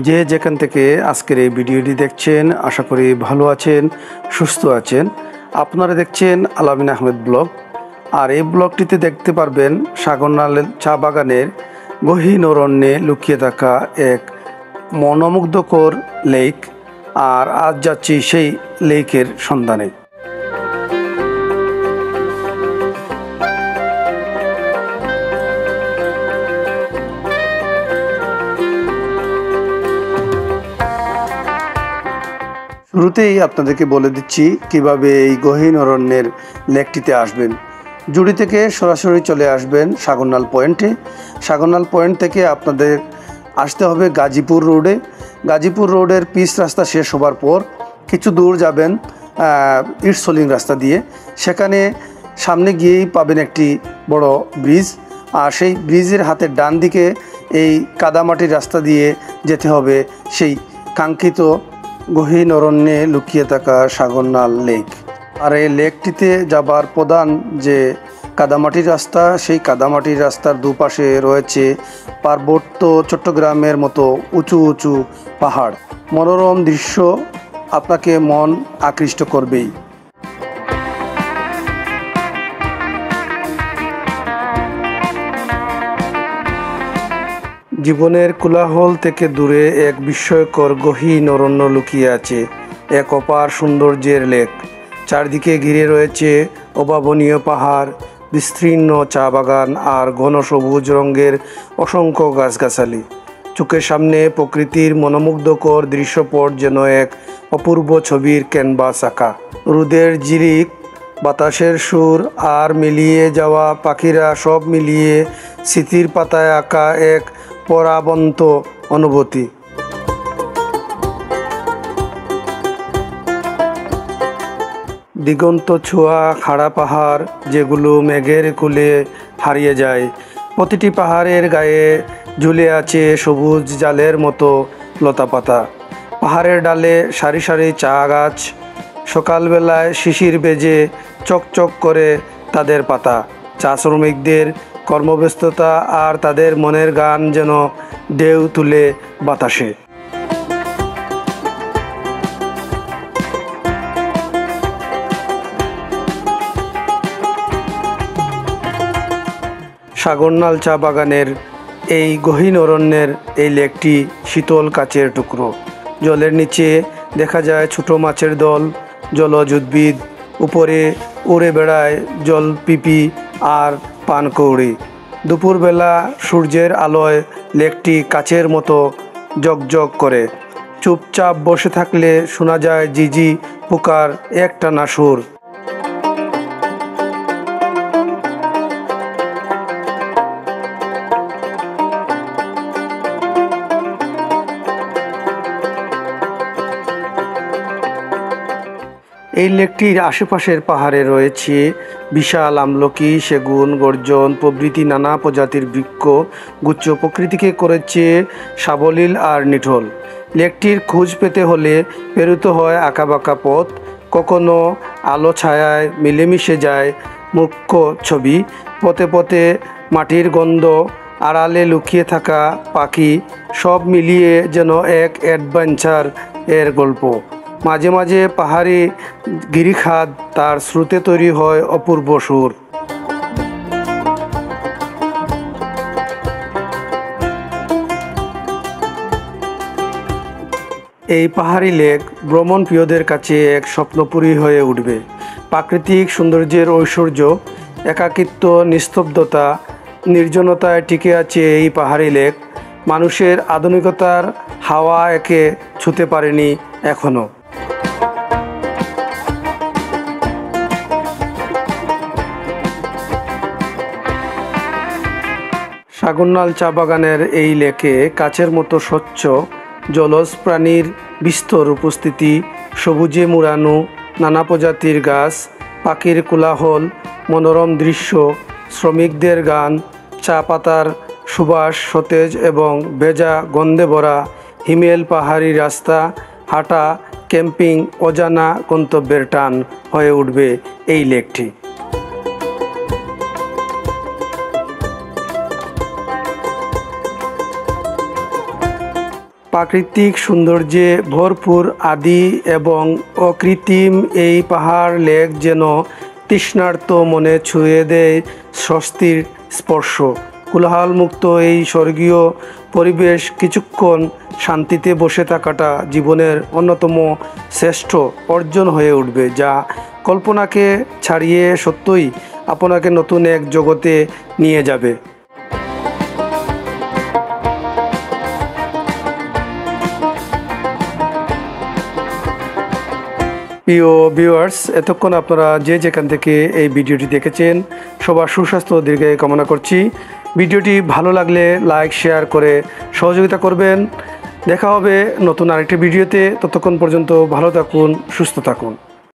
যে যেখান থেকে আজকের এই ভিডিওটি দেখছেন আশা করি ভালো আছেন, সুস্থ আছেন। আপনারা দেখছেন আলামিন আহমেদ ব্লগ। আর এই ব্লগটিতে দেখতে পারবেন সাগরনাল চা বাগানের গহীন অরণ্যে লুকিয়ে থাকা এক মনোমুগ্ধকর লেক। আর আজ যাচ্ছি সেই লেকের সন্ধানে। শুরুতেই আপনাদেরকে বলে দিচ্ছি কিভাবে এই গহীন অরণ্যের লেকটিতে আসবেন। জুড়ি থেকে সরাসরি চলে আসবেন সাগরনাল পয়েন্টে। সাগরনাল পয়েন্ট থেকে আপনাদের আসতে হবে গাজীপুর রোডে। গাজীপুর রোডের পিচ রাস্তা শেষ হবার পর কিছু দূর যাবেন ইটসলিং রাস্তা দিয়ে। সেখানে সামনে গিয়েই পাবেন একটি বড় ব্রিজ। আর সেই ব্রিজের হাতের ডান দিকে এই কাদামাটির রাস্তা দিয়ে যেতে হবে সেই কাঙ্ক্ষিত গহীন অরণ্যে লুকিয়ে থাকা সাগরনাল লেক। আর এই লেকটিতে যাবার প্রধান যে কাদামাটির রাস্তা, সেই কাদামাটির রাস্তার দুপাশে রয়েছে পার্বত্য চট্টগ্রামের মতো উঁচু উঁচু পাহাড়। মনোরম দৃশ্য আপনাকে মন আকৃষ্ট করবেই। জীবনের কোলাহল থেকে দূরে এক বিস্ময়কর গহীন অরণ্য লুকিয়ে আছে, এক অপার সৌন্দর্যের লেক। চারদিকে ঘিরে রয়েছে অভাবনীয় পাহাড়, বিস্তীর্ণ চা বাগান আর ঘন সবুজ রঙের অসংখ্য গাছগাছালি। চোখের সামনে প্রকৃতির মনোমুগ্ধকর দৃশ্যপট যেন এক অপূর্ব ছবির ক্যানভাস আঁকা। রোদের ঝিলিক, বাতাসের সুর আর মিলিয়ে যাওয়া পাখিরা সব মিলিয়ে স্মৃতির পাতায় আঁকা এক পরাবন্ত অনুভূতি। দিগন্ত ছোঁয়া খাড়া পাহাড় যেগুলো মেঘের কোলে হারিয়ে যায়। প্রতিটি পাহাড়ের গায়ে ঝুলে আছে সবুজ জালের মতো লতাপাতা। পাহাড়ের ডালে সারি সারি চা গাছ, সকালবেলায় শিশির বেজে চকচক করে তাদের পাতা। চা শ্রমিকদের কর্মব্যস্ততা আর তাদের মনের গান যেন ঢেউ তুলে বাতাসে। সাগরনাল চা বাগানের এই গহীন অরণ্যের এই লেকটি শীতল কাচের টুকরো। জলের নিচে দেখা যায় ছোট মাছের দল, জলজ উদ্ভিদ, উপরে উড়ে বেড়ায় জলপিপি আর পানকৌড়ি। দুপুরবেলা সূর্যের আলোয় লেকটি কাচের মতো জগজগ করে। চুপচাপ বসে থাকলে শোনা যায় ঝিঝি পোকার একটানা সুর। এই লেকটির আশেপাশের পাহাড়ে রয়েছে বিশাল আমলকি, সেগুন, গর্জন প্রভৃতি নানা প্রজাতির বৃক্ষ গুচ্ছ। প্রকৃতিকে করেছে সাবলীল আর নিঠল। লেকটির খোঁজ পেতে হলে পেরোতে হয় আঁকাবাঁকা পথ। কখনো আলো ছায়ায় মিলেমিশে যায় মুখ্য ছবি। পথে পথে মাটির গন্ধ, আড়ালে লুকিয়ে থাকা পাখি, সব মিলিয়ে যেন এক অ্যাডভেঞ্চার এর গল্প। মাঝে মাঝে পাহাড়ি গিরিখাত, তার স্রোতে তৈরি হয় অপূর্ব সুর। এই পাহাড়ি লেক ভ্রমণ প্রিয়দের কাছে এক স্বপ্নপুরী হয়ে উঠবে। প্রাকৃতিক সৌন্দর্যের ঐশ্বর্য, একাকিত্ব, নিস্তব্ধতা, নির্জনতায় টিকে আছে এই পাহাড়ি লেক। মানুষের আধুনিকতার হাওয়া একে ছুঁতে পারেনি এখনো। সাগরনাল চা বাগানের এই লেকে কাচের মতো স্বচ্ছ, জলজ প্রাণীর বিস্তর উপস্থিতি, সবুজে মুড়ানো নানা প্রজাতির গাছ, পাখির কোলাহল, মনোরম দৃশ্য, শ্রমিকদের গান, চা পাতার সুবাস, সতেজ এবং ভেজা গন্ধে ভরা হিমেল পাহাড়ি রাস্তা, হাঁটা, ক্যাম্পিং, অজানা গন্তব্যের টান হয়ে উঠবে এই লেকটি। প্রাকৃতিক সৌন্দর্যে ভরপুর আদি এবং অকৃত্রিম এই পাহাড় লেক যেন তৃষ্ণার্ত মনে ছুঁয়ে দেয় স্বস্তির স্পর্শ। কোলাহলমুক্ত এই স্বর্গীয় পরিবেশ কিছুক্ষণ শান্তিতে বসে থাকাটা জীবনের অন্যতম শ্রেষ্ঠ অর্জন হয়ে উঠবে, যা কল্পনাকে ছাড়িয়ে সত্যই আপনাকে নতুন এক জগতে নিয়ে যাবে। প্রিয় ভিউয়ার্স, এতক্ষণ আপনারা যে যেখান থেকে এই ভিডিওটি দেখেছেন সবার সুস্বাস্থ্য ও দীর্ঘায়ু কামনা করছি। ভিডিওটি ভালো লাগলে লাইক শেয়ার করে সহযোগিতা করবেন। দেখা হবে নতুন আরেকটি ভিডিওতে। ততক্ষণ পর্যন্ত ভালো থাকুন, সুস্থ থাকুন।